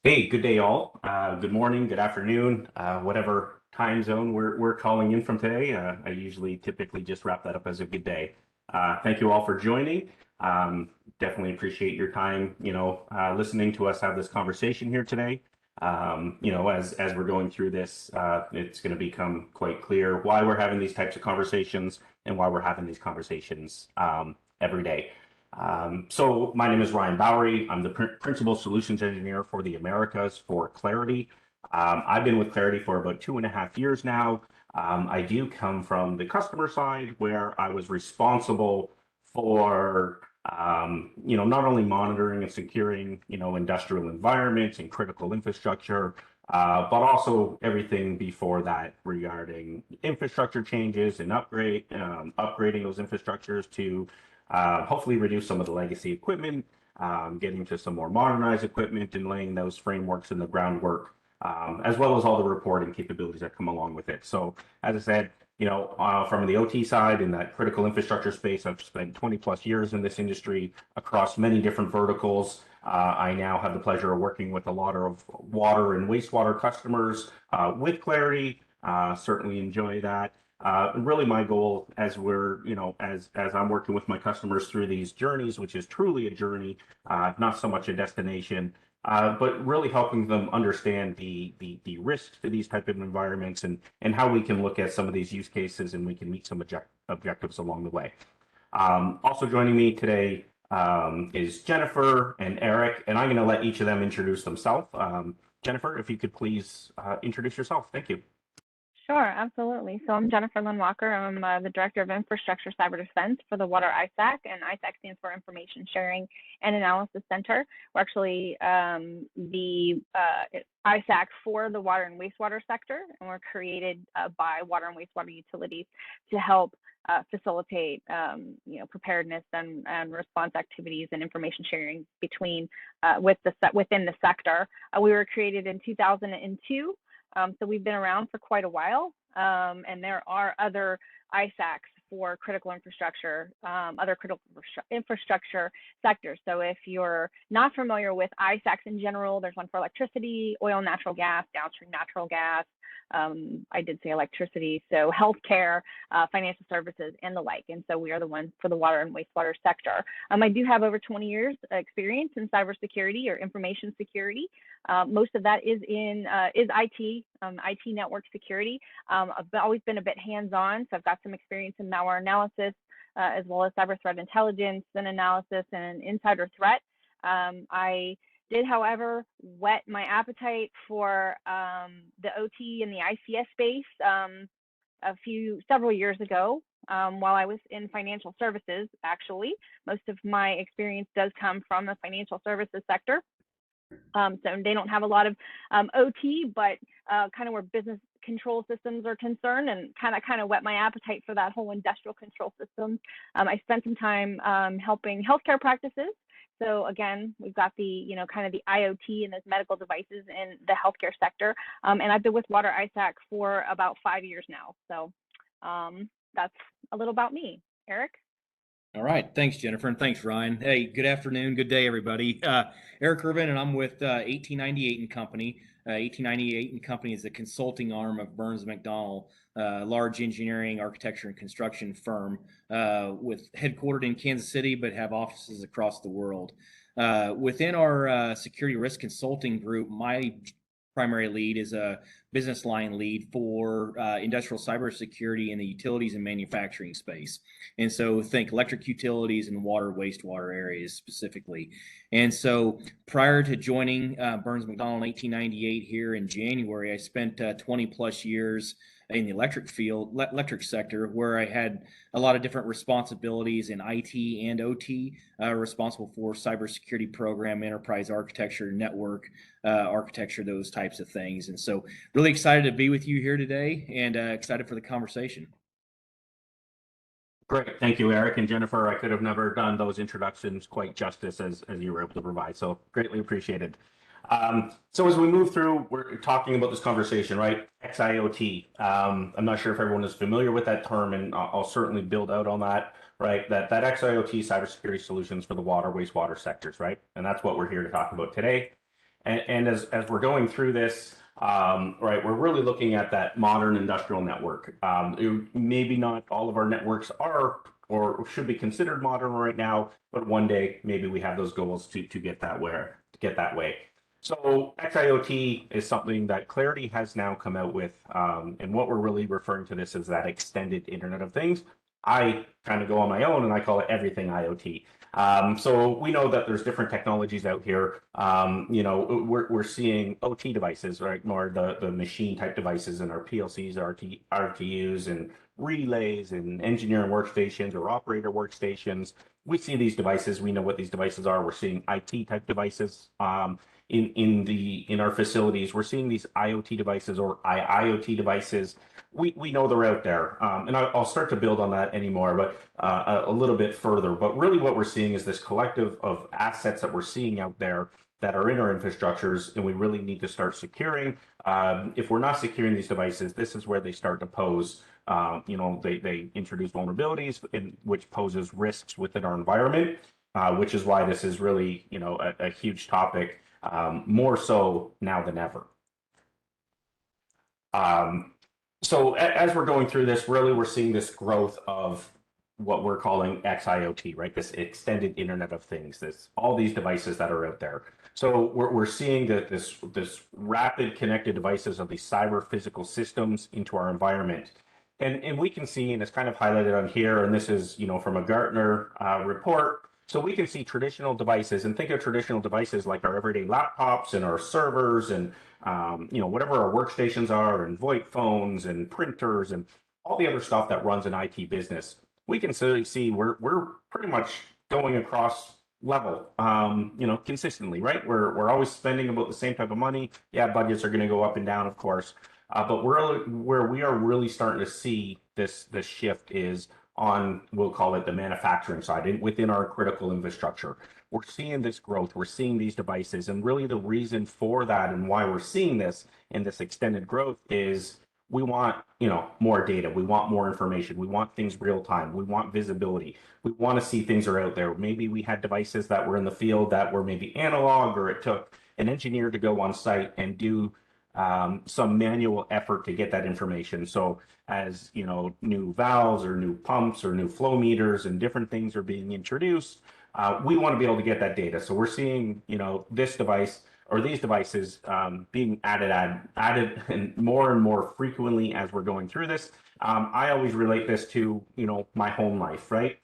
Hey, good day, all. Good morning, good afternoon, whatever time zone we're calling in from today. I usually typically just wrap that up as a good day. Thank you all for joining. Definitely appreciate your time, listening to us have this conversation here today. As we're going through this, it's going to become quite clear why we're having these types of conversations and why we're having these conversations every day. So my name is Ryan Bowery. I'm the Principal Solutions Engineer for the Americas for Clarity. I've been with Clarity for about 2.5 years now. I do come from the customer side where I was responsible for not only monitoring and securing, industrial environments and critical infrastructure, but also everything before that regarding infrastructure changes and upgrading those infrastructures to hopefully reduce some of the legacy equipment, getting to some more modernized equipment and laying those frameworks and the groundwork, as well as all the reporting capabilities that come along with it. So as I said, from the OT side in that critical infrastructure space, I've spent 20 plus years in this industry across many different verticals. I now have the pleasure of working with a lot of water and wastewater customers with Clarity. Certainly enjoy that. Really, my goal as I'm working with my customers through these journeys, which is truly a journey, not so much a destination, but really helping them understand the risks to these type of environments and how we can look at some of these use cases and we can meet some objectives along the way. Also joining me today is Jennifer and Eric, and I'm going to let each of them introduce themselves. Jennifer, if you could please introduce yourself. Thank you. Sure, absolutely. So I'm Jennifer Lynn Walker. I'm the Director of Infrastructure Cyber Defense for the Water ISAC, and ISAC stands for Information Sharing and Analysis Center. We're actually the ISAC for the water and wastewater sector, and we're created by water and wastewater utilities to help facilitate preparedness and response activities and information sharing between within the sector. We were created in 2002. So we've been around for quite a while, and there are other ISACs for critical infrastructure, other critical infrastructure sectors. So if you're not familiar with ISACs in general, there's one for electricity, oil, natural gas, downstream natural gas. I did say electricity, so healthcare, financial services, and the like. And so we are the ones for the water and wastewater sector. I do have over 20 years experience in cybersecurity or information security. Most of that is in IT, IT network security. I've always been a bit hands-on, so I've got some experience in malware analysis, as well as cyber threat intelligence and analysis and insider threat. I did, however, whet my appetite for the OT and the ICS space several years ago while I was in financial services. Actually, most of my experience does come from the financial services sector. So they don't have a lot of OT, but kind of where business control systems are concerned, and kind of whet my appetite for that whole industrial control systems. I spent some time helping healthcare practices. So again, we've got the, kind of the IoT and those medical devices in the healthcare sector. And I've been with Water ISAC for about 5 years now. So that's a little about me. Eric? All right. Thanks, Jennifer, and thanks, Ryan. Hey, good afternoon. Good day, everybody. Eric Irvin, and I'm with 1898 and Company. 1898 and Company is the consulting arm of Burns McDonnell, large engineering, architecture, and construction firm with headquartered in Kansas City, but have offices across the world. Within our security risk consulting group, my primary lead is a business line lead for industrial cybersecurity in the utilities and manufacturing space. And so think electric utilities and water, wastewater areas specifically. And so prior to joining Burns McDonnell in 1898 here in January, I spent 20 plus years in the electric sector, where I had a lot of different responsibilities in IT and OT, responsible for cybersecurity program, enterprise architecture, network architecture, those types of things. And so really excited to be with you here today, and excited for the conversation. Great. Thank you, Eric and Jennifer. I could have never done those introductions quite justice as you were able to provide. So greatly appreciated. So as we move through, we're talking about this conversation, right? XIoT. I'm not sure if everyone is familiar with that term, and I'll certainly build out on that, right? That XIoT cybersecurity solutions for the water, wastewater sectors, right? And that's what we're here to talk about today. And as we're going through this, right, we're really looking at that modern industrial network. Maybe not all of our networks are or should be considered modern right now, but one day maybe we have those goals to get that way. So XIoT is something that Clarity has now come out with, and what we're really referring to this as that extended Internet of Things. I kind of go on my own and I call it everything IoT. So we know that there's different technologies out here. We're seeing OT devices, right? More the machine type devices in our PLCs, RTUs, and relays and engineering workstations or operator workstations. We see these devices. We know what these devices are. We're seeing IT type devices in our facilities. We're seeing these IoT devices or IIoT devices. We know they're out there, and I'll start to build on that anymore, but a little bit further. But really, what we're seeing is this collective of assets that we're seeing out there that are in our infrastructures, and we really need to start securing. If we're not securing these devices, this is where they start to pose. They introduce vulnerabilities, which poses risks within our environment, which is why this is really a huge topic, more so now than ever. So as we're going through this, really we're seeing this growth of what we're calling XIoT, right? This extended Internet of Things, all these devices that are out there. So we're seeing that this rapid connected devices of these cyber physical systems into our environment. And we can see, and it's kind of highlighted on here, and this is from a Gartner report. So we can see traditional devices, and think of traditional devices like our everyday laptops and our servers and whatever our workstations are, and VoIP phones and printers and all the other stuff that runs an IT business. We can see we're pretty much going across level, consistently, right? We're always spending about the same type of money. Yeah, budgets are going to go up and down, of course, but where we are really starting to see this shift is on, we'll call it the manufacturing side, and within our critical infrastructure. We're seeing this growth, we're seeing these devices, and really the reason for that and why we're seeing this in this extended growth is we want, more data, we want more information, we want things real time, we want visibility, we want to see things are out there. Maybe we had devices that were in the field that were maybe analog, or it took an engineer to go on site and do some manual effort to get that information. So as new valves or new pumps or new flow meters and different things are being introduced, we want to be able to get that data. So we're seeing this device or these devices being added and more frequently as we're going through this. I always relate this to my home life, right?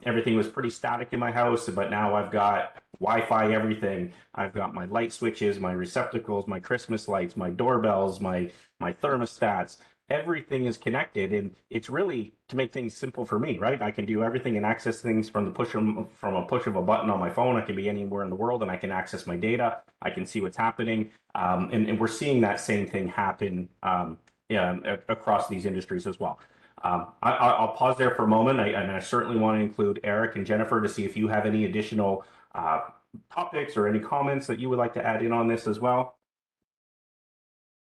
Everything was pretty static in my house, but now I've got Wi-Fi everything. I've got my light switches, my receptacles, my Christmas lights, my doorbells, my thermostats. Everything is connected, and it's really to make things simple for me, right? I can do everything and access things from a push of a button on my phone. I can be anywhere in the world, and I can access my data. I can see what's happening, and we're seeing that same thing happen across these industries as well. I'll pause there for a moment, and I certainly want to include Eric and Jennifer to see if you have any additional topics or any comments that you would like to add in on this as well.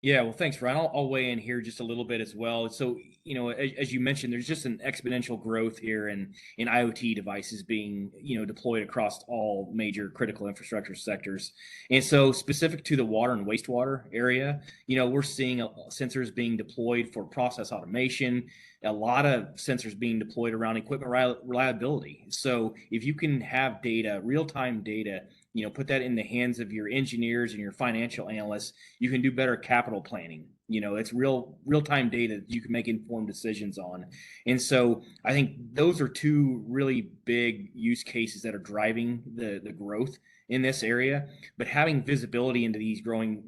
Yeah, well, thanks, Ryan. I'll weigh in here just a little bit as well. So, as you mentioned, there's just an exponential growth here in IoT devices being, deployed across all major critical infrastructure sectors. And so specific to the water and wastewater area, we're seeing sensors being deployed for process automation, a lot of sensors being deployed around equipment reliability. So if you can have data, real-time data, put that in the hands of your engineers and your financial analysts, you can do better capital planning. It's real-time data that you can make informed decisions on. And so I think those are two really big use cases that are driving the growth in this area. But having visibility into these growing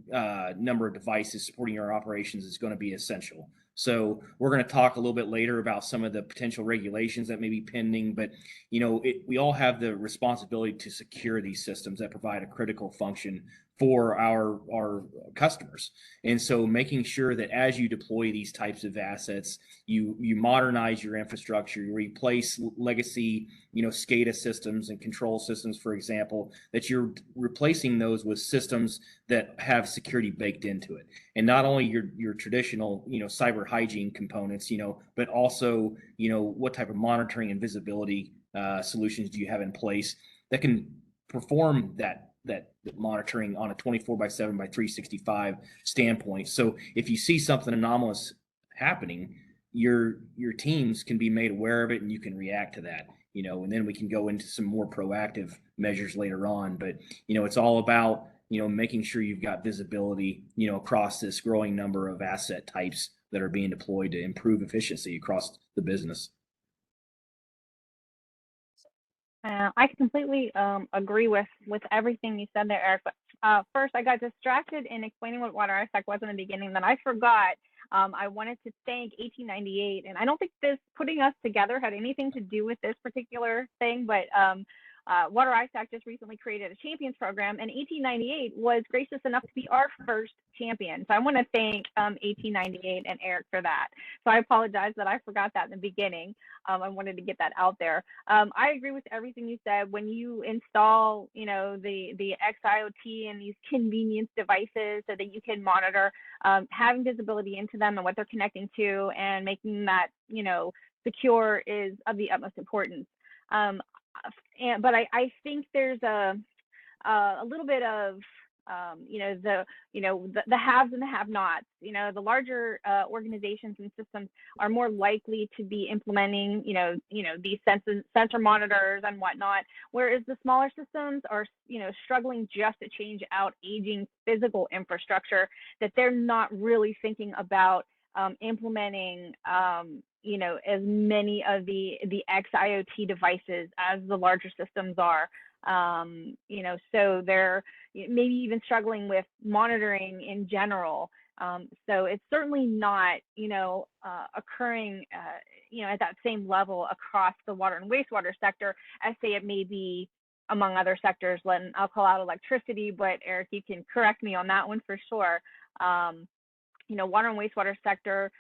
number of devices supporting our operations is going to be essential. So we're going to talk a little bit later about some of the potential regulations that may be pending, but we all have the responsibility to secure these systems that provide a critical function for our customers. And so making sure that as you deploy these types of assets, you modernize your infrastructure, you replace legacy, SCADA systems and control systems, for example, that you're replacing those with systems that have security baked into it. And not only your traditional, cyber hygiene components, but also, what type of monitoring and visibility solutions do you have in place that can perform that monitoring on a 24/7 by 365 standpoint. So if you see something anomalous happening, your teams can be made aware of it and you can react to that, and then we can go into some more proactive measures later on. But, it's all about, making sure you've got visibility, across this growing number of asset types that are being deployed to improve efficiency across the business. I completely agree with everything you said there, Eric. But first, I got distracted in explaining what water ISAC was in the beginning. Then I forgot. I wanted to thank 1898, and I don't think this putting us together had anything to do with this particular thing, but Water ISAC just recently created a champions program, and 1898 was gracious enough to be our first champion. So I want to thank 1898 and Eric for that. So I apologize that I forgot that in the beginning. I wanted to get that out there. I agree with everything you said. When you install, the XIoT and these convenience devices so that you can monitor, having visibility into them and what they're connecting to, and making that, secure is of the utmost importance. But I think there's a little bit of the haves and the have-nots. The larger organizations and systems are more likely to be implementing these sensor monitors and whatnot, whereas the smaller systems are struggling just to change out aging physical infrastructure, that they're not really thinking about implementing as many of the XIoT devices as the larger systems are. So they're maybe even struggling with monitoring in general. So it's certainly not, occurring, at that same level across the water and wastewater sector as, say, it may be among other sectors. Lynn, I'll call out electricity, but Eric, you can correct me on that one for sure. Water and wastewater sector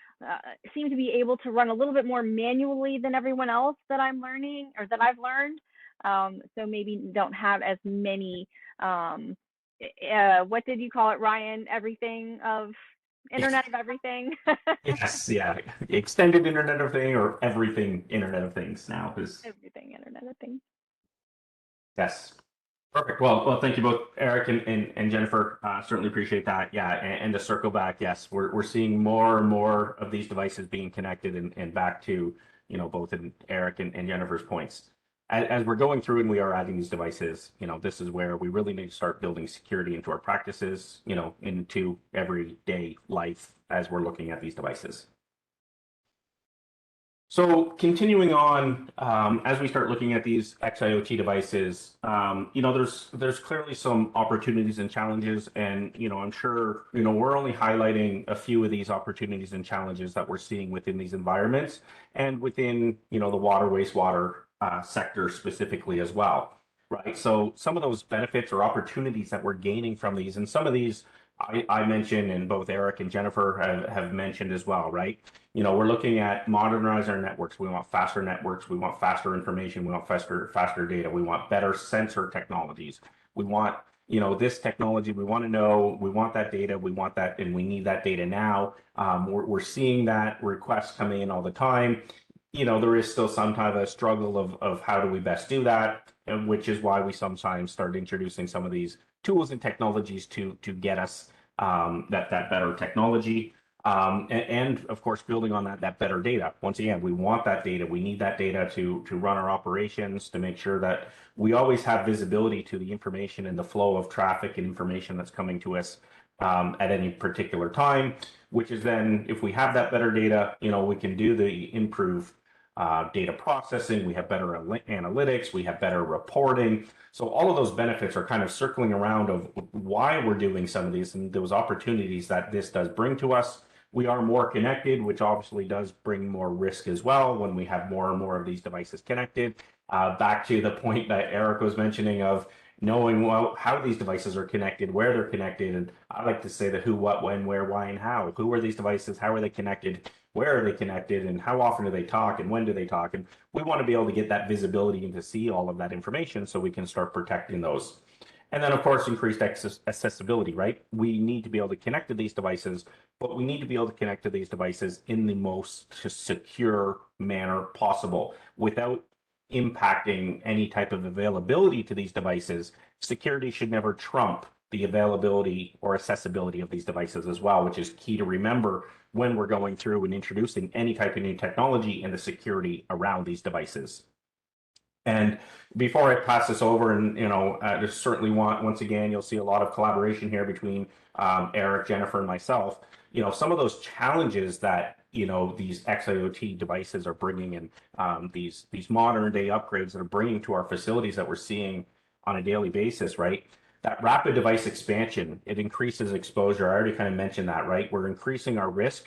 seem to be able to run a little bit more manually than everyone else that I'm learning, or that I've learned. So maybe don't have as many, what did you call it, Ryan? Everything of Internet of Everything. Yes, yeah. Extended Internet of Things, or everything Internet of Things now is. Everything Internet of Things. Yes. Perfect. Well, thank you both, Eric and Jennifer. Certainly appreciate that. Yeah, and to circle back, yes, we're seeing more and more of these devices being connected, and back to, both in Eric and Jennifer's points. As we're going through and we are adding these devices, this is where we really need to start building security into our practices, into everyday life as we're looking at these devices. So continuing on, as we start looking at these XIoT devices, there's clearly some opportunities and challenges, and I'm sure we're only highlighting a few of these opportunities and challenges that we're seeing within these environments, and within the water wastewater sector specifically as well, right? So some of those benefits or opportunities that we're gaining from these, and some of these I mentioned, and both Eric and Jennifer have mentioned as well, right? We're looking at modernizing our networks. We want faster networks. We want faster information. We want faster data. We want better sensor technologies. We want, this technology. We want to know. We want that data. We want that, and we need that data now. We're seeing that requests coming in all the time. There is still some kind of a struggle of how do we best do that, which is why we sometimes start introducing some of these tools and technologies to get us that better technology, and of course building on that better data. Once again, we want that data. We need that data to run our operations, to make sure that we always have visibility to the information and the flow of traffic and information that's coming to us at any particular time. Which is then, if we have that better data, we can do the improved data processing, we have better analytics, we have better reporting. So all of those benefits are kind of circling around of why we're doing some of these, and those opportunities that this does bring to us. We are more connected, which obviously does bring more risk as well when we have more and more of these devices connected. Back to the point that Eric was mentioning of knowing how these devices are connected, where they're connected. And I like to say the who, what, when, where, why, and how. Who are these devices? How are they connected? Where are they connected? And how often do they talk? And when do they talk? And we want to be able to get that visibility and to see all of that information so we can start protecting those. And then, of course, increased accessibility, right? We need to be able to connect to these devices, but we need to be able to connect to these devices in the most secure manner possible without impacting any type of availability to these devices, security should never trump the availability or accessibility of these devices as well, which is key to remember when we're going through and introducing any type of new technology and the security around these devices. And before I pass this over, and I just certainly want, once again, you'll see a lot of collaboration here between Eric, Jennifer, and myself. Some of those challenges that these XIoT devices are bringing, and these modern day upgrades that are bringing to our facilities that we're seeing on a daily basis, right? That rapid device expansion, it increases exposure. I already kind of mentioned that, right? We're increasing our risk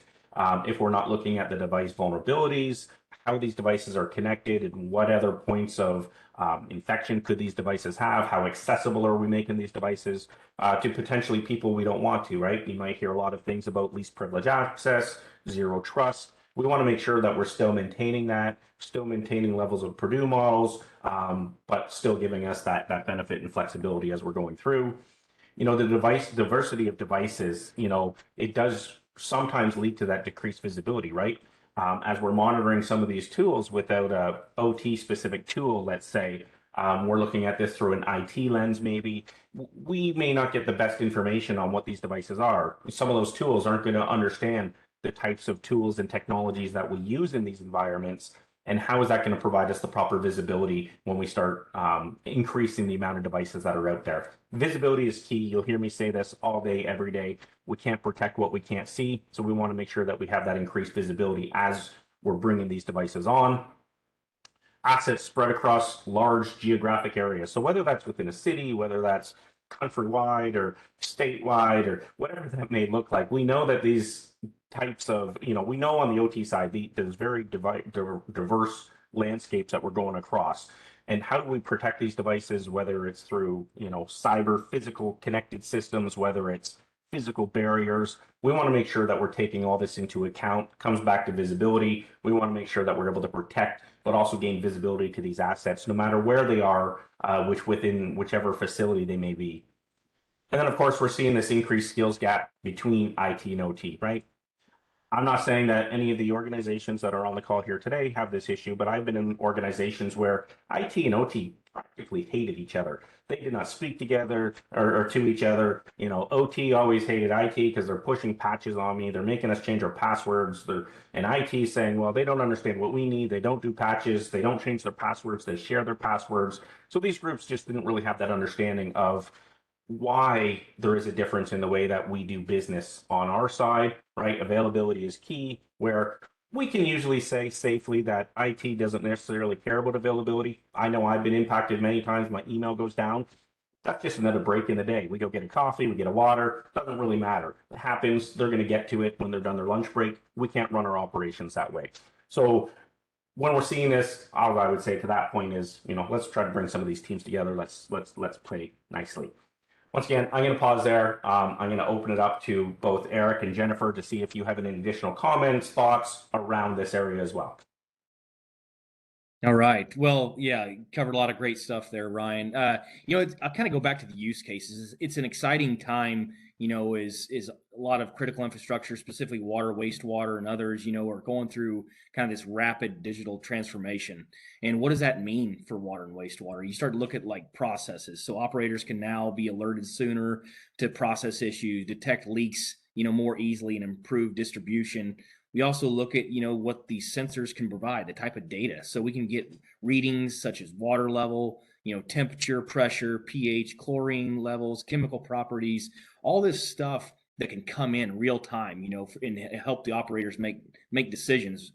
if we're not looking at the device vulnerabilities, how these devices are connected, and what other points of infection could these devices have, how accessible are we making these devices to potentially people we don't want to, right? You might hear a lot of things about least privilege access, zero trust. We want to make sure that we're still maintaining that, still maintaining levels of Purdue models, but still giving us that benefit and flexibility as we're going through. The diversity of devices, it does sometimes lead to that decreased visibility, right? As we're monitoring some of these tools without a OT specific tool, let's say, we're looking at this through an IT lens, maybe, we may not get the best information on what these devices are. Some of those tools aren't going to understand the types of tools and technologies that we use in these environments, and how is that going to provide us the proper visibility when we start increasing the amount of devices that are out there. Visibility is key. You'll hear me say this all day, every day. We can't protect what we can't see, so we want to make sure that we have that increased visibility as we're bringing these devices on. Assets spread across large geographic areas. So whether that's within a city, whether that's countrywide or statewide or whatever that may look like, we know that these types of, we know on the OT side, there's very diverse landscapes that we're going across. And how do we protect these devices, whether it's through, cyber physical connected systems, whether it's physical barriers? We want to make sure that we're taking all this into account. Comes back to visibility. We want to make sure that we're able to protect, but also gain visibility to these assets, no matter where they are, within whichever facility they may be. And then, of course, we're seeing this increased skills gap between IT and OT, right? I'm not saying that any of the organizations that are on the call here today have this issue, but I've been in organizations where IT and OT practically hated each other. They did not speak together or to each other. OT always hated IT because they're pushing patches on me. They're making us change our passwords. And IT saying, well, they don't understand what we need. They don't do patches. They don't change their passwords. They share their passwords. So these groups just didn't really have that understanding of why there is a difference in the way that we do business on our side, right? Availability is key, where we can usually say safely that IT doesn't necessarily care about availability. I know I've been impacted many times. My email goes down. That's just another break in the day. We go get a coffee, we get a water. Doesn't really matter. It happens. They're going to get to it when they're done their lunch break. We can't run our operations that way. So when we're seeing this, all I would say to that point is, let's try to bring some of these teams together. Let's play nicely. Once again, I'm going to pause there. I'm going to open it up to both Eric and Jennifer to see if you have any additional comments, thoughts around this area as well. All right. Well, yeah, covered a lot of great stuff there, Ryan. I'll kind of go back to the use cases. It's an exciting time, is a lot of critical infrastructure, specifically water, wastewater, and others, are going through kind of this rapid digital transformation. And what does that mean for water and wastewater? You start to look at like processes. So operators can now be alerted sooner to process issues, detect leaks, more easily, and improve distribution. We also look at, what these sensors can provide, the type of data. So we can get readings such as water level, temperature, pressure, pH, chlorine levels, chemical properties, all this stuff that can come in real time, and help the operators make decisions.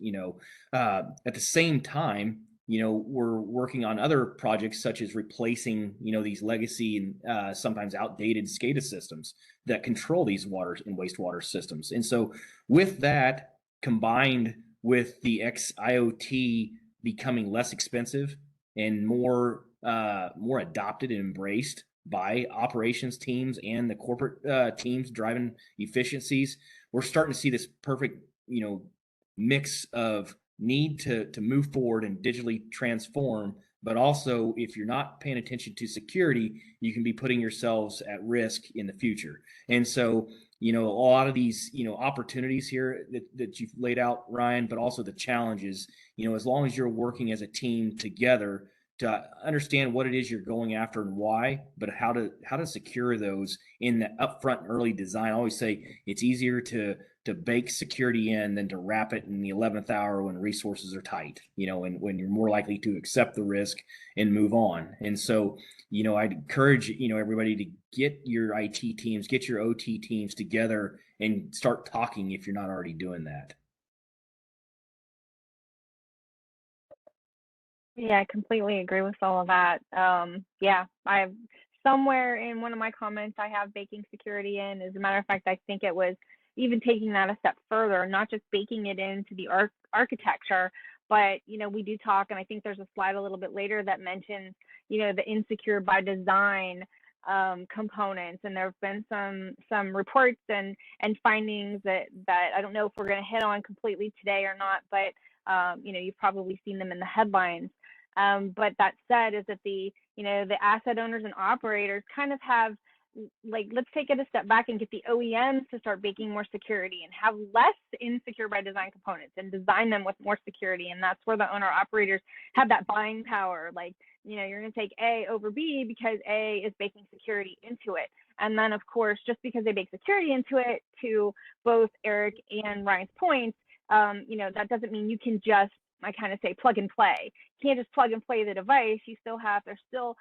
At the same time, we're working on other projects such as replacing, these legacy and sometimes outdated SCADA systems that control these water and wastewater systems. And so with that, combined with the XIoT becoming less expensive and more adopted and embraced by operations teams and the corporate teams driving efficiencies, we're starting to see this perfect, mix of need to move forward and digitally transform. But also, if you're not paying attention to security, you can be putting yourselves at risk in the future. And so a lot of these, opportunities here that you've laid out, Ryan, but also the challenges, as long as you're working as a team together to understand what it is you're going after and why, but how to secure those in the upfront early design. I always say it's easier to bake security in than to wrap it in the 11th hour when resources are tight, and when you're more likely to accept the risk and move on. And so, I'd encourage, everybody to get your IT teams, get your OT teams together and start talking if you're not already doing that. Yeah, I completely agree with all of that. Yeah, I've somewhere in one of my comments, I have baking security in. As a matter of fact, I think it was even taking that a step further, not just baking it into the architecture, but we do talk, and I think there's a slide a little bit later that mentions, the insecure by design components, and there have been some reports and findings that I don't know if we're going to hit on completely today or not, but you've probably seen them in the headlines. But that said, is that the asset owners and operators kind of have, like, let's take it a step back and get the OEMs to start baking more security and have less insecure by design components and design them with more security. And that's where the owner operators have that buying power. Like, you're going to take A over B because A is baking security into it. And then, of course, just because they bake security into it, to both Eric and Ryan's points, that doesn't mean you can just, I kind of say, plug and play. You can't just plug and play the device. There's still,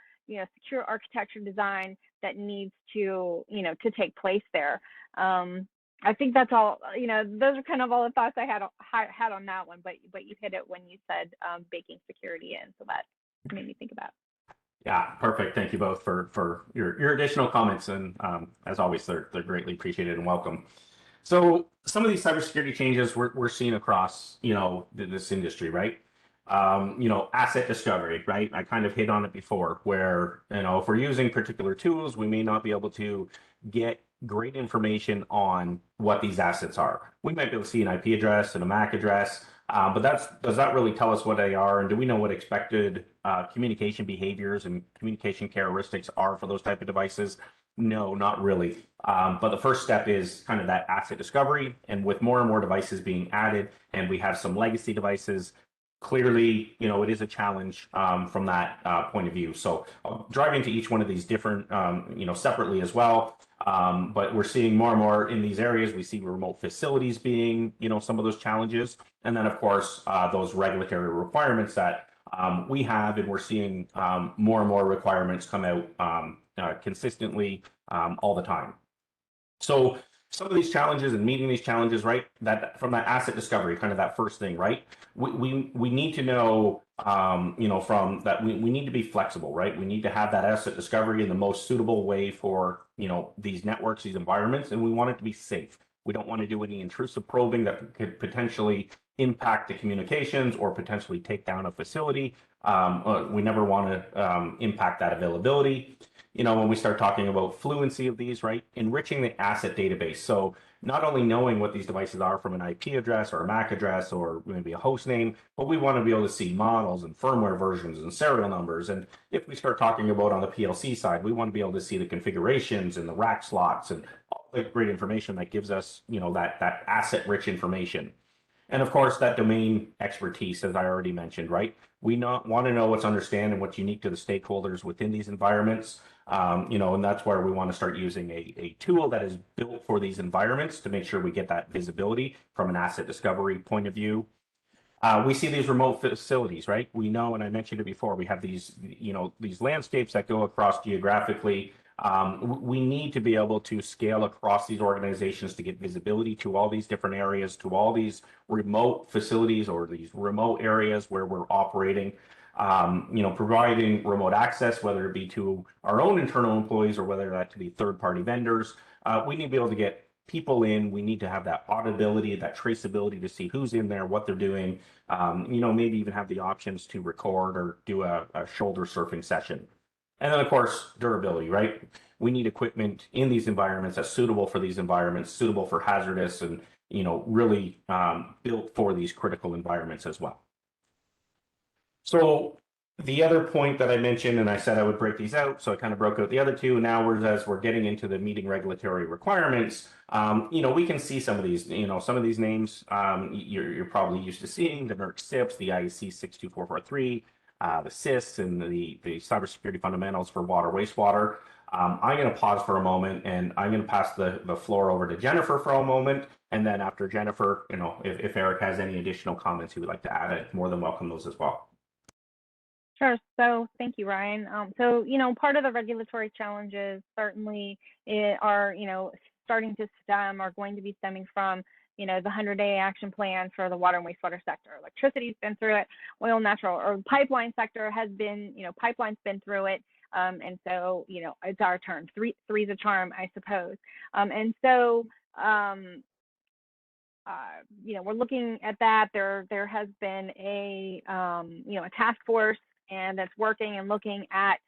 secure architecture design that needs to, to take place there. I think that's all, those are kind of all the thoughts I had on that one, but you hit it when you said baking security in, so that made me think about. Yeah, perfect. Thank you both for your additional comments, and as always, they're greatly appreciated and welcome. So some of these cybersecurity changes we're seeing across, this industry, right? Asset discovery, right? I kind of hit on it before, where, if we're using particular tools, we may not be able to get great information on what these assets are. We might be able to see an IP address and a MAC address, but does that really tell us what they are? And do we know what expected communication behaviors and communication characteristics are for those type of devices? No, not really. But the first step is kind of that asset discovery. And with more and more devices being added, and we have some legacy devices, clearly, it is a challenge from that point of view. So I'll drive into each one of these different, separately as well. But we're seeing more and more in these areas. We see remote facilities being, some of those challenges. And then, of course, those regulatory requirements that we have, and we're seeing more and more requirements come out consistently all the time. So some of these challenges and meeting these challenges, right, that from that asset discovery, kind of that first thing, right, we need to know, from that, we need to be flexible, right? We need to have that asset discovery in the most suitable way for, these networks, these environments, and we want it to be safe. We don't want to do any intrusive probing that could potentially impact the communications or potentially take down a facility. We never want to impact that availability. When we start talking about fluency of these, right, enriching the asset database. So not only knowing what these devices are from an IP address or a MAC address or maybe a host name, but we want to be able to see models and firmware versions and serial numbers. And if we start talking about on the PLC side, we want to be able to see the configurations and the rack slots and all the great information that gives us, that asset-rich information. And of course, that domain expertise, as I already mentioned, right? We want to know what's understand and what's unique to the stakeholders within these environments. And that's where we want to start using a tool that is built for these environments to make sure we get that visibility from an asset discovery point of view. We see these remote facilities, right? We know, and I mentioned it before, we have these, these landscapes that go across geographically. We need to be able to scale across these organizations to get visibility to all these different areas, to all these remote facilities or these remote areas where we're operating. Providing remote access, whether it be to our own internal employees or whether that to be third-party vendors. We need to be able to get people in. We need to have that auditability, that traceability to see who's in there, what they're doing. Maybe even have the options to record or do a shoulder surfing session. And then, of course, durability, right? We need equipment in these environments that's suitable for these environments, suitable for hazardous, and really built for these critical environments as well. So The other point that I mentioned, and I said I would break these out, so I kind of broke out the other two. Now, as we're getting into the meeting regulatory requirements, we can see some of these, some of these names you're probably used to seeing: the NERC SIPs, the IEC 62443, the CIS, and the cybersecurity fundamentals for water wastewater. I'm going to pause for a moment, and I'm going to pass the floor over to Jennifer for a moment, and then after Jennifer, if Eric has any additional comments he would like to add, I'd more than welcome those as well. Sure. So thank you, Ryan. Part of the regulatory challenges certainly are, starting to stem, are going to be stemming from, the 100-day action plan for the water and wastewater sector. Electricity's been through it, oil, natural, or pipeline sector has been, pipeline's been through it. And so, it's our turn. Three's a charm, I suppose. We're looking at that. There has been a task force, and that's working and looking at,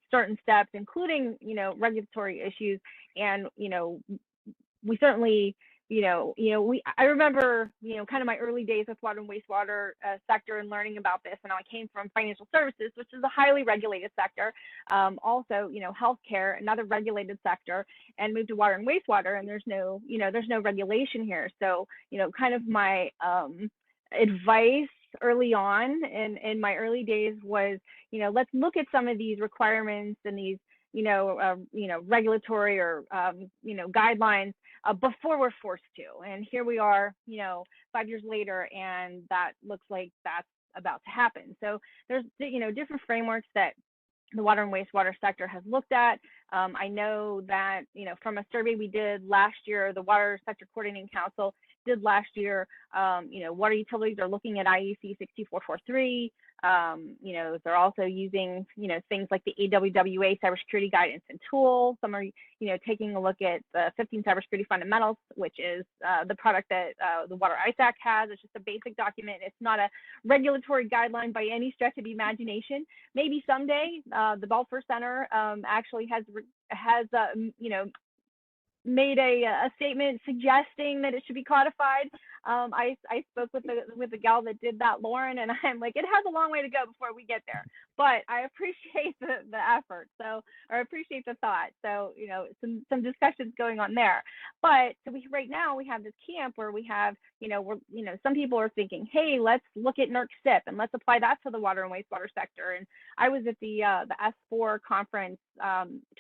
certain steps, including, regulatory issues. And, we certainly, I remember, kind of my early days with water and wastewater sector and learning about this. And I came from financial services, which is a highly regulated sector. Also, healthcare, another regulated sector, and moved to water and wastewater. And there's no regulation here. So, kind of my advice early on in my early days was, let's look at some of these requirements and these, regulatory or, guidelines before we're forced to. And here we are, 5 years later, and that looks like that's about to happen. So there's, different frameworks that the water and wastewater sector has looked at. I know that, from a survey we did last year, the Water Sector Coordinating Council did last year, water utilities are looking at IEC 6443. They're also using, things like the AWWA cybersecurity guidance and tool. Some are, taking a look at the 15 cybersecurity fundamentals, which is the product that the Water ISAC has. It's just a basic document. It's not a regulatory guideline by any stretch of the imagination. Maybe someday the Belfer Center actually has made a statement suggesting that it should be codified. I spoke with the gal that did that, Lauren, and I'm like, it has a long way to go before we get there. But I appreciate the effort. So, or appreciate the thought. So, some discussions going on there. But so right now we have this camp where we have, some people are thinking, hey, let's look at NERC SIP and let's apply that to the water and wastewater sector. And I was at the S4 conference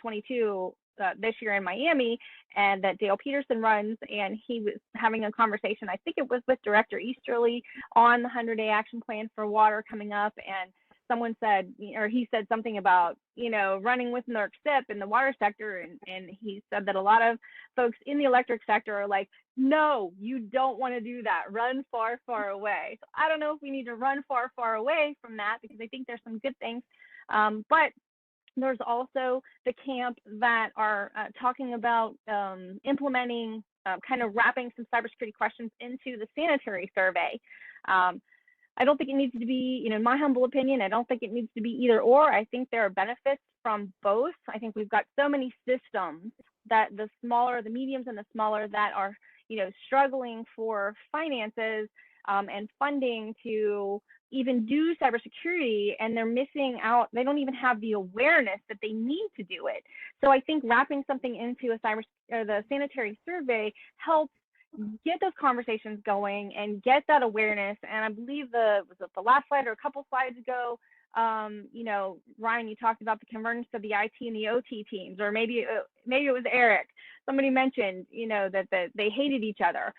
22 this year in Miami, and that Dale Peterson runs, and he was having a conversation, I think it was with Director Easterly, on the 100-day action plan for water coming up. And someone said, or he said something about, running with NERC SIP in the water sector. And he said that a lot of folks in the electric sector are like, no, you don't want to do that. Run far, far away. So I don't know if we need to run far, far away from that, because I think there's some good things. But there's also the camp that are talking about implementing, kind of wrapping some cybersecurity questions into the sanitary survey. I don't think it needs to be, in my humble opinion, I don't think it needs to be either or. I think there are benefits from both. I think we've got so many systems that the smaller, the mediums and the smaller, that are, struggling for finances and funding to even do cybersecurity, and they're missing out. They don't even have the awareness that they need to do it. So I think wrapping something into the sanitary survey helps get those conversations going and get that awareness. And I believe was it the last slide or a couple slides ago, Ryan, you talked about the convergence of the IT and the OT teams, or maybe it was Eric. Somebody mentioned, that they hated each other.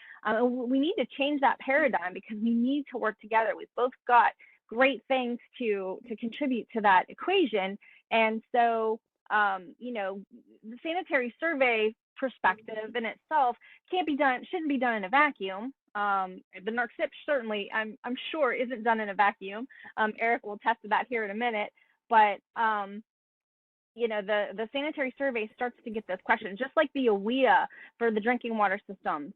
We need to change that paradigm, because we need to work together. We've both got great things to contribute to that equation. And so, the sanitary survey perspective in itself shouldn't be done in a vacuum. The NERC SIP certainly, I'm sure, isn't done in a vacuum. Eric will attest to that here in a minute. But the sanitary survey starts to get those questions, just like the AWEA for the drinking water systems.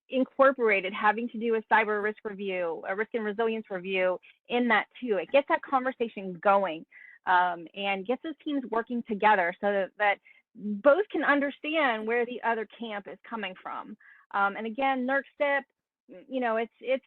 Incorporated, having to do a cyber risk review, a risk and resilience review in that too. It gets that conversation going, and gets those teams working together so that both can understand where the other camp is coming from. And again, NERC SIP,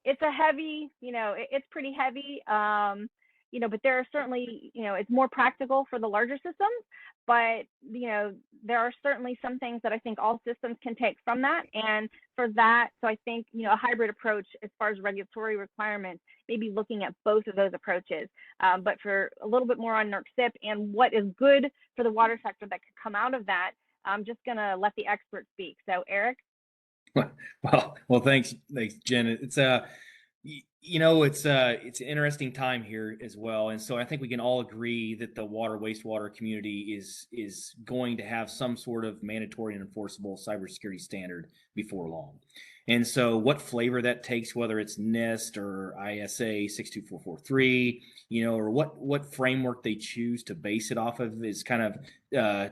it's a heavy, it's pretty heavy. But there are certainly, it's more practical for the larger systems, but there are certainly some things that I think all systems can take from that. And for that, so I think, a hybrid approach as far as regulatory requirements, maybe looking at both of those approaches. But for a little bit more on NERC CIP and what is good for the water sector that could come out of that, I'm just gonna let the experts speak. So Eric. Well, thanks, Jen. It's it's an interesting time here as well, and so I think we can all agree that the water wastewater community is going to have some sort of mandatory and enforceable cybersecurity standard before long. And so, what flavor that takes, whether it's NIST or ISA 62443, or what framework they choose to base it off of, is kind of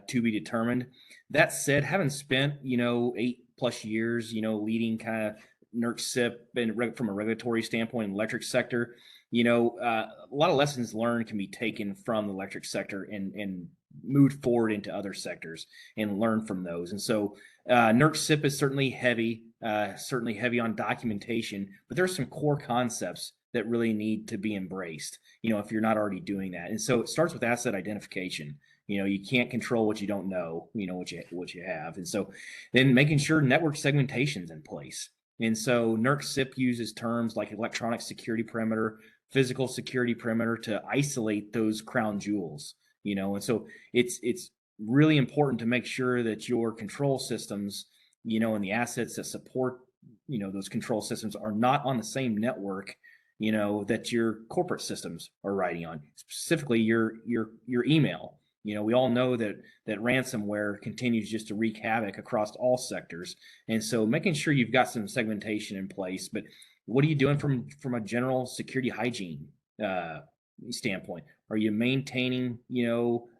to be determined. That said, having spent 8+ years, leading kind of NERC CIP and from a regulatory standpoint in the electric sector, a lot of lessons learned can be taken from the electric sector and moved forward into other sectors and learn from those. And so NERC CIP is certainly heavy on documentation, but there's some core concepts that really need to be embraced, if you're not already doing that. And so it starts with asset identification. You can't control what you don't know, what you have. And so then making sure network segmentation is in place. And so NERC CIP uses terms like electronic security perimeter, physical security perimeter to isolate those crown jewels, and so it's really important to make sure that your control systems, and the assets that support, those control systems are not on the same network, that your corporate systems are riding on, specifically your email. We all know that ransomware continues just to wreak havoc across all sectors. And so making sure you've got some segmentation in place, but what are you doing from a general security hygiene standpoint? Are you maintaining,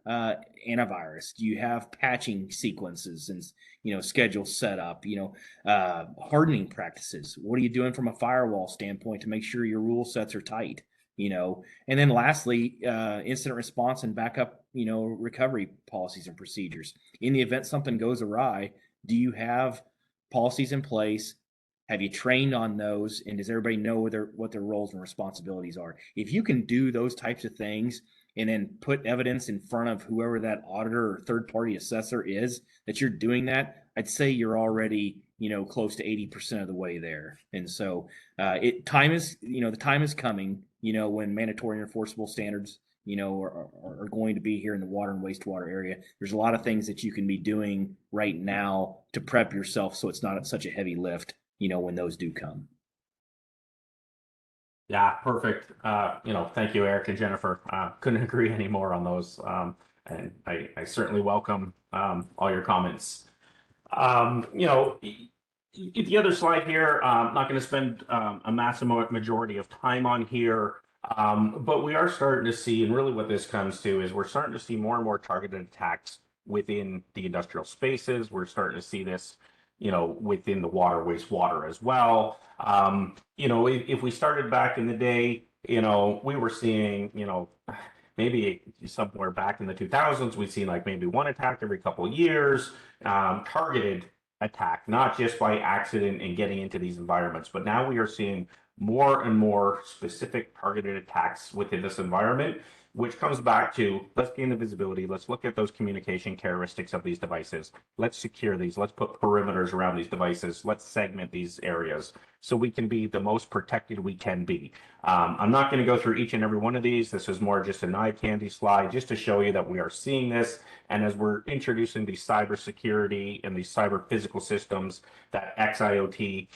antivirus? Do you have patching sequences and, schedules set up, hardening practices? What are you doing from a firewall standpoint to make sure your rule sets are tight? And then lastly, incident response and backup, recovery policies and procedures. In the event something goes awry, do you have policies in place? Have you trained on those? And does everybody know what their roles and responsibilities are? If you can do those types of things and then put evidence in front of whoever that auditor or third-party assessor is that you're doing that, I'd say you're already, close to 80% of the way there. And so the time is coming, when mandatory and enforceable standards, are going to be here in the water and wastewater area. There's a lot of things that you can be doing right now to prep yourself so it's not such a heavy lift, when those do come. Yeah, perfect. Thank you, Eric and Jennifer. Couldn't agree any more on those. And I certainly welcome all your comments. The other slide here, I'm not going to spend a massive majority of time on here, but we are starting to see, and really what this comes to is we're starting to see more and more targeted attacks within the industrial spaces. We're starting to see this, within the water, wastewater as well. If we started back in the day, we were seeing, maybe somewhere back in the 2000s, we'd seen like maybe one attack every couple of years, targeted attack, not just by accident and getting into these environments, but now we are seeing more and more specific targeted attacks within this environment, which comes back to, let's gain the visibility, let's look at those communication characteristics of these devices, let's secure these, let's put perimeters around these devices, let's segment these areas so we can be the most protected we can be. I'm not going to go through each and every one of these. This is more just an eye candy slide just to show you that we are seeing this. And as we're introducing these cybersecurity and these cyber physical systems, that XIoT,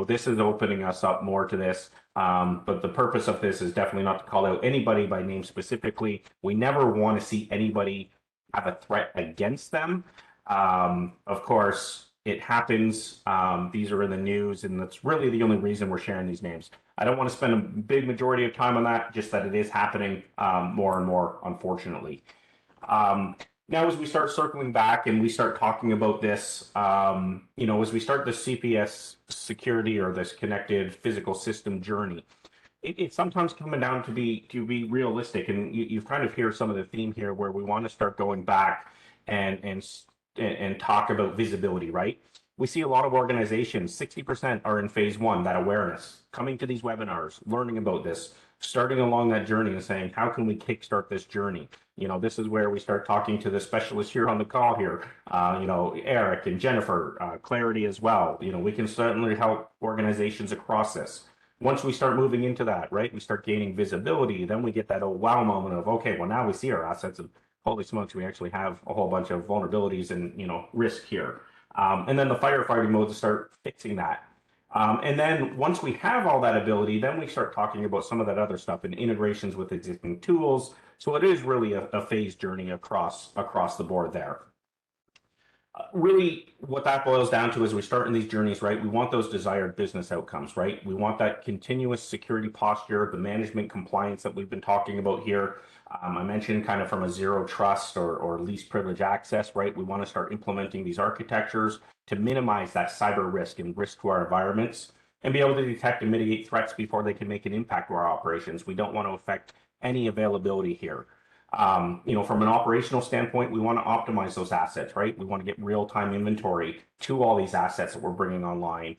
this is opening us up more to this. But the purpose of this is definitely not to call out anybody by name specifically. We never want to see anybody have a threat against them. Of course, it happens. These are in the news, and that's really the only reason we're sharing these names. I don't want to spend a big majority of time on that, just that it is happening more and more, unfortunately. Now, as we start circling back and we start talking about this, as we start the CPS security or this connected physical system journey, it's sometimes coming down to be realistic. And you kind of hear some of the theme here where we want to start going back and and talk about visibility, right? We see a lot of organizations, 60% are in phase one, that awareness, coming to these webinars, learning about this, starting along that journey and saying, how can we kickstart this journey? You know, this is where we start talking to the specialists here on the call here, you know, Eric and Jennifer, Clarity as well. You know, we can certainly help organizations across this. Once we start moving into that, right, we start gaining visibility, then we get that oh wow moment of, okay, well now we see our assets and holy smokes, we actually have a whole bunch of vulnerabilities and, you know, risk here. And then the firefighting mode to start fixing that. And then once we have all that ability, then we start talking about some of that other stuff and integrations with existing tools. So it is really a phased journey across the board there. Really, what that boils down to is we start in these journeys, right? We want those desired business outcomes, right? We want that continuous security posture, the management compliance that we've been talking about here. I mentioned kind of from a zero trust or least privilege access, right? We want to start implementing these architectures to minimize that cyber risk and risk to our environments and be able to detect and mitigate threats before they can make an impact to our operations. We don't want to affect any availability here. You know, from an operational standpoint, we want to optimize those assets, right? We want to get real-time inventory to all these assets that we're bringing online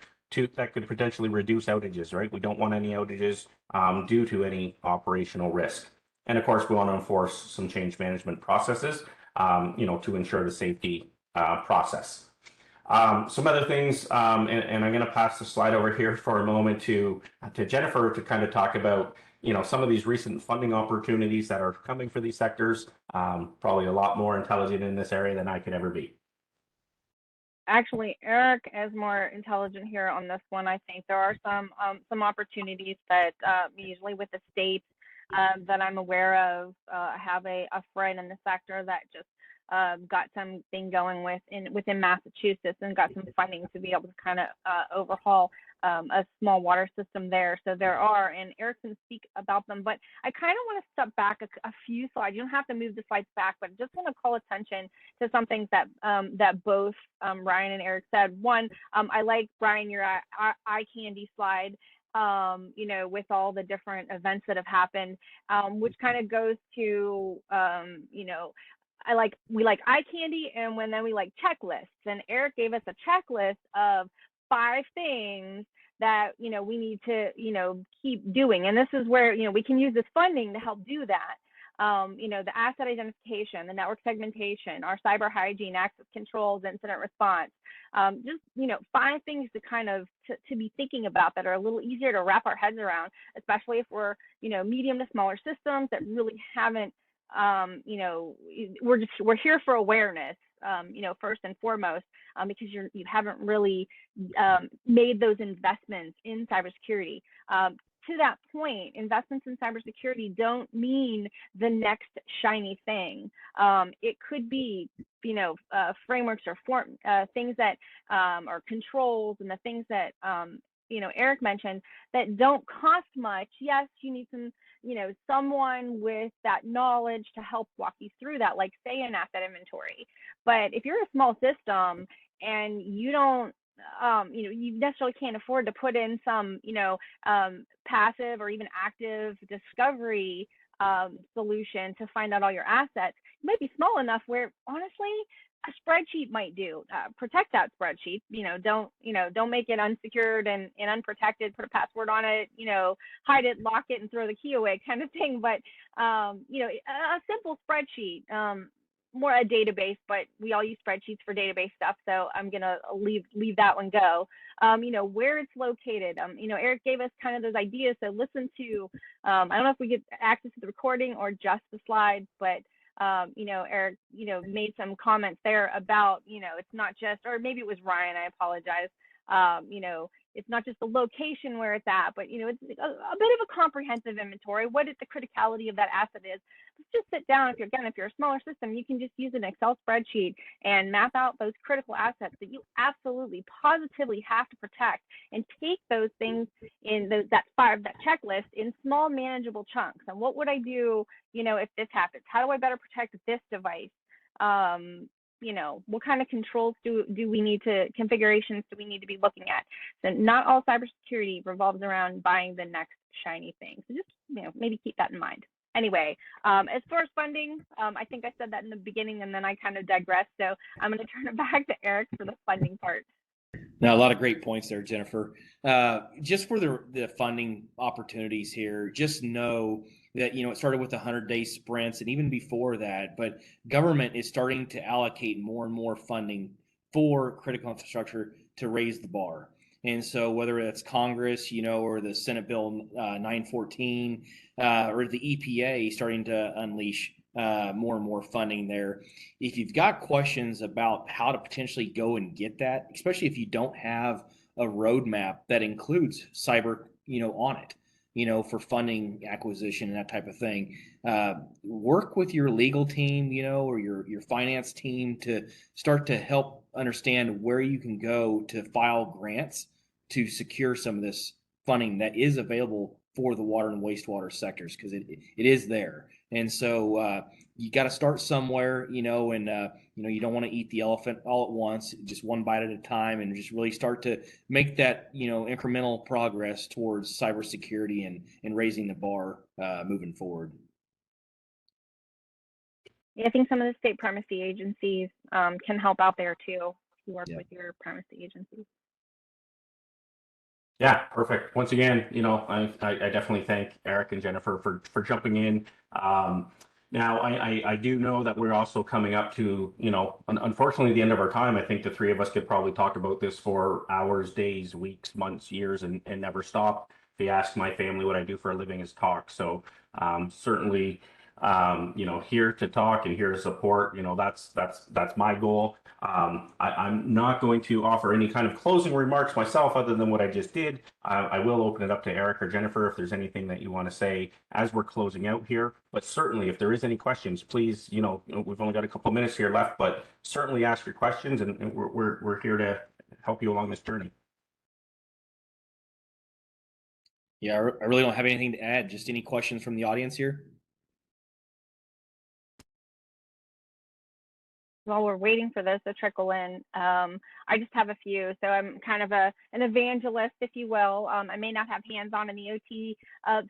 that could potentially reduce outages, right? We don't want any outages due to any operational risk. And of course, we want to enforce some change management processes, you know, to ensure the safety process. Some other things, and I'm going to pass the slide over here for a moment to Jennifer to kind of talk about, you know, some of these recent funding opportunities that are coming for these sectors. Probably a lot more intelligent in this area than I could ever be. Actually, Eric is more intelligent here on this one. I think there are some opportunities that usually with the states that I'm aware of. I have a friend in the sector that just got something going within Massachusetts and got some funding to be able to kind of overhaul a small water system there. So there are, and Eric can speak about them, but I kind of want to step back a few slides. You don't have to move the slides back, but just want to call attention to some things that that both Ryan and Eric said. One, I like, Ryan, your eye candy slide, you know, with all the different events that have happened, which kind of goes to, you know, we like eye candy, and then we like checklists. And Eric gave us a checklist of 5 things that, you know, we need to, you know, keep doing. And this is where, you know, we can use this funding to help do that. You know, the asset identification, the network segmentation, our cyber hygiene, access controls, incident response. Just, you know, 5 things to kind of to be thinking about that are a little easier to wrap our heads around, especially if we're, you know, medium to smaller systems that really haven't, you know, we're here for awareness, you know, first and foremost, because you haven't really made those investments in cybersecurity. To that point, investments in cybersecurity don't mean the next shiny thing. It could be, you know, frameworks or things that are controls and the things that you know, Eric mentioned that don't cost much. Yes, you need some, you know, someone with that knowledge to help walk you through that, like say an asset inventory. But if you're a small system and you don't, you know, you necessarily can't afford to put in some, you know, passive or even active discovery solution to find out all your assets, you might be small enough where honestly, a spreadsheet might do. Protect that spreadsheet. You know, don't make it unsecured and unprotected. Put a password on it. You know, hide it, lock it, and throw the key away, kind of thing. But you know, a simple spreadsheet, more a database. But we all use spreadsheets for database stuff, so I'm gonna leave that one go. You know, where it's located. You know, Eric gave us kind of those ideas. So listen to. I don't know if we get access to the recording or just the slides, but. You know, Eric, you know, made some comments there about, you know, it's not just, or maybe it was Ryan, I apologize. You know, it's not just the location where it's at, but, you know, it's a bit of a comprehensive inventory. What is the criticality of that asset is? Let's just sit down. If you're a smaller system, you can just use an Excel spreadsheet and map out those critical assets that you absolutely positively have to protect and take those things in that checklist in small manageable chunks. And what would I do, you know, if this happens? How do I better protect this device? You know, what kind of controls do we need to, configurations do we need to be looking at? So not all cybersecurity revolves around buying the next shiny thing. So just, you know, maybe keep that in mind. Anyway, as far as funding, I think I said that in the beginning and then I kind of digressed. So I'm going to turn it back to Eric for the funding part. Now, a lot of great points there, Jennifer. Just for the funding opportunities here, just know that, it started with 100-day sprints and even before that, but government is starting to allocate more and more funding for critical infrastructure to raise the bar. And so whether it's Congress, or the Senate Bill 914, or the EPA starting to unleash more and more funding there. If you've got questions about how to potentially go and get that, especially if you don't have a roadmap that includes cyber, on it, for funding acquisition and that type of thing, work with your legal team, or your finance team to start to help understand where you can go to file grants to secure some of this funding that is available for the water and wastewater sectors, because it is there. And so you got to start somewhere, and you don't want to eat the elephant all at once, just one bite at a time, and just really start to make that, incremental progress towards cybersecurity and raising the bar moving forward. Yeah, I think some of the state primacy agencies can help out there too, to work with your primacy agencies. Yeah, perfect. Once again, I definitely thank Eric and Jennifer for jumping in. Now, I do know that we're also coming up to, unfortunately, the end of our time. I think the three of us could probably talk about this for hours, days, weeks, months, years, and never stop. If you ask my family, what I do for a living is talk. So certainly, here to talk and here to support. That's my goal. I'm not going to offer any kind of closing remarks myself other than what I just did. I will open it up to Eric or Jennifer if there's anything that you want to say as we're closing out here. But certainly, if there is any questions, please, we've only got a couple minutes here left, but certainly ask your questions, and we're here to help you along this journey. Yeah, I really don't have anything to add. Just any questions from the audience here? While we're waiting for this to trickle in, I just have a few. So I'm kind of an evangelist, if you will. I may not have hands-on in the OT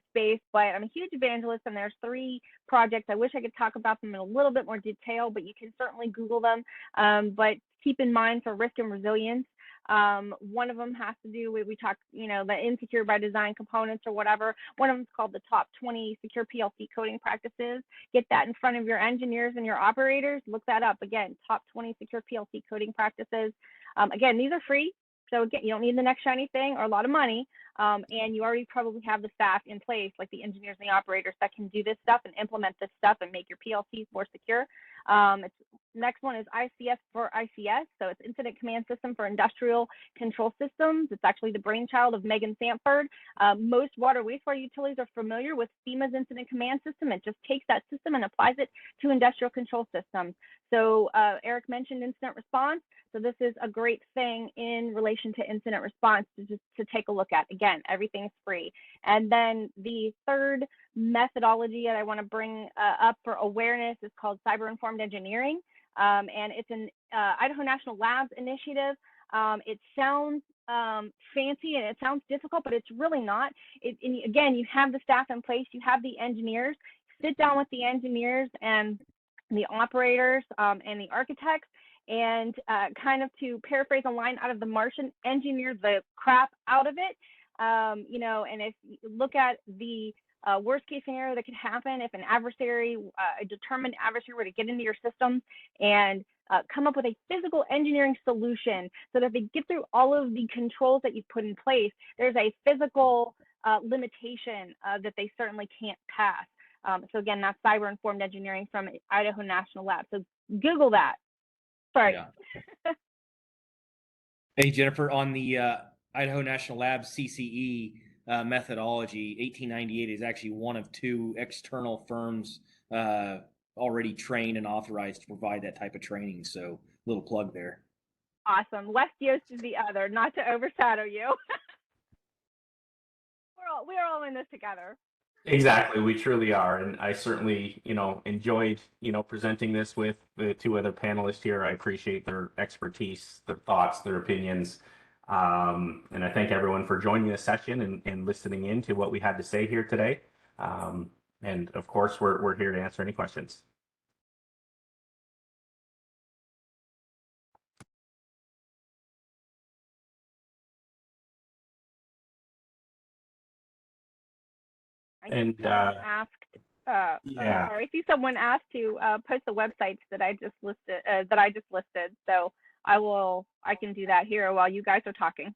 space, but I'm a huge evangelist, and there's 3 projects. I wish I could talk about them in a little bit more detail, but you can certainly Google them. But keep in mind, for risk and resilience, one of them has to do with, we talked, the insecure by design components or whatever. One of them is called the top 20 secure PLC coding practices. Get that in front of your engineers and your operators. Look that up. Again, top 20 secure PLC coding practices. Again, these are free. So again, you don't need the next shiny thing or a lot of money. And you already probably have the staff in place, like the engineers and the operators, that can do this stuff and implement this stuff and make your PLCs more secure. Next one is ICS for ICS. So it's Incident Command System for Industrial Control Systems. It's actually the brainchild of Megan Sanford. Most water wastewater utilities are familiar with FEMA's Incident Command System. It just takes that system and applies it to industrial control systems. So Eric mentioned incident response. So this is a great thing in relation to incident response to take a look at. Again, everything's free. And then the third methodology that I want to bring up for awareness is called cyber-informed engineering. And it's an Idaho National Labs initiative. It sounds fancy and it sounds difficult, but it's really not. Again, you have the staff in place, you have the engineers. Sit down with the engineers and the operators and the architects, and kind of, to paraphrase a line out of The Martian, engineer the crap out of it. And if you look at the worst case scenario that could happen, if an adversary, a determined adversary, were to get into your system and come up with a physical engineering solution so that they get through all of the controls that you've put in place, there's a physical limitation that they certainly can't pass. So again, that's cyber-informed engineering from Idaho National Lab. So Google that. Sorry. Yeah. Hey, Jennifer, on the Idaho National Lab CCE methodology, 1898 is actually one of 2 external firms already trained and authorized to provide that type of training. So little plug there. Awesome. West Yost is the other, not to overshadow you. We're all in this together. Exactly, we truly are, and I certainly, enjoyed, presenting this with the 2 other panelists here. I appreciate their expertise, their thoughts, their opinions, and I thank everyone for joining this session and listening in to what we had to say here today. And of course, we're here to answer any questions. And asked, yeah, sorry, I see someone asked to post the websites that I just listed. So I can do that here while you guys are talking.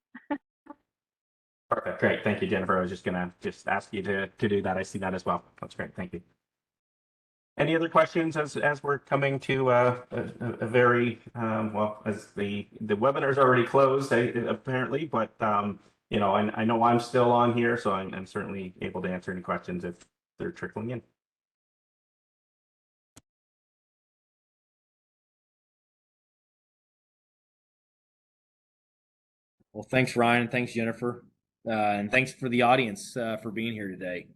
perfect. Great. Thank you, Jennifer. I was just gonna ask you to do that. I see that as well. That's great. Thank you. Any other questions as we're coming to a very well, as the webinar's already closed apparently, but you know, I know I'm still on here, so I'm certainly able to answer any questions if they're trickling in. Well, thanks, Ryan. Thanks, Jennifer. And thanks for the audience for being here today.